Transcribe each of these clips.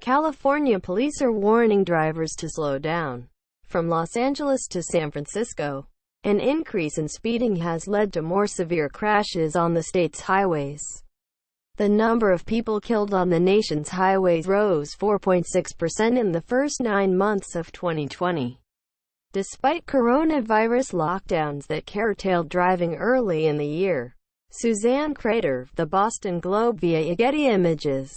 California police are warning drivers to slow down. From Los Angeles to San Francisco, an increase in speeding has led to more severe crashes on the state's highways. The number of people killed on the nation's highways rose 4.6% in the first 9 months of 2020. Despite coronavirus lockdowns that curtailed driving early in the year. Suzanne Kreiter, The Boston Globe via Getty Images.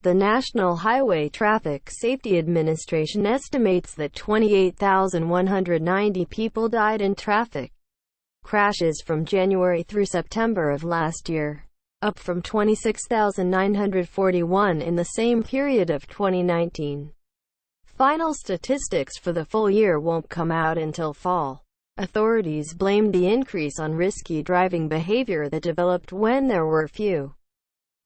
The National Highway Traffic Safety Administration estimates that 28,190 people died in traffic crashes from January through September of last year, up from 26,941 in the same period of 2019. Final statistics for the full year won't come out until fall. Authorities blamed the increase on risky driving behavior that developed when there were few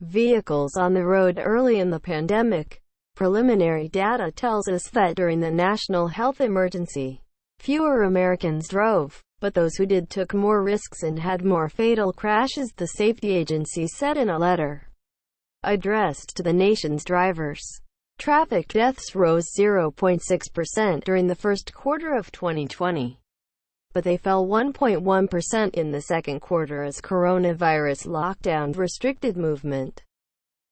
vehicles on the road early in the pandemic. Preliminary data tells us that during the national health emergency, fewer Americans drove, but those who did took more risks and had more fatal crashes, the safety agency said in a letter addressed to the nation's drivers. Traffic deaths rose 0.6% during the first quarter of 2020. But they fell 1.1% in the second quarter as coronavirus lockdowns restricted movement.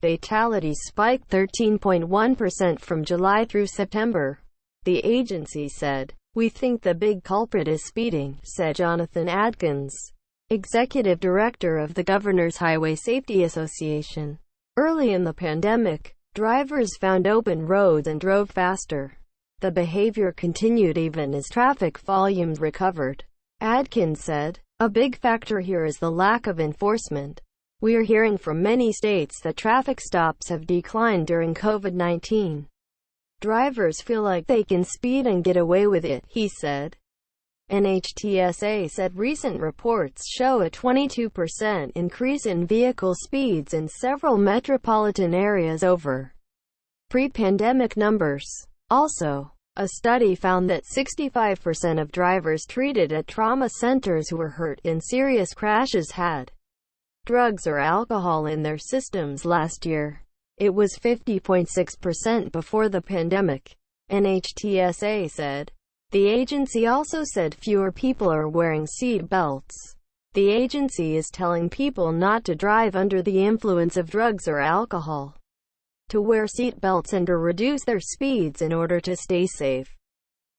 Fatalities spiked 13.1% from July through September. The agency said, "We think the big culprit is speeding," said Jonathan Adkins, executive director of the Governor's Highway Safety Association. Early in the pandemic, drivers found open roads and drove faster. The behavior continued even as traffic volumes recovered. Adkins said, "A big factor here is the lack of enforcement. We are hearing from many states that traffic stops have declined during COVID-19. Drivers feel like they can speed and get away with it," he said. NHTSA said recent reports show a 22% increase in vehicle speeds in several metropolitan areas over pre-pandemic numbers. Also, a study found that 65% of drivers treated at trauma centers who were hurt in serious crashes had drugs or alcohol in their systems last year. It was 50.6% before the pandemic, NHTSA said. The agency also said fewer people are wearing seat belts. The agency is telling people not to drive under the influence of drugs or alcohol, to wear seat belts and to reduce their speeds in order to stay safe.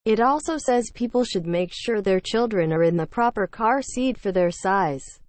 It also says people should make sure their children are in the proper car seat for their size.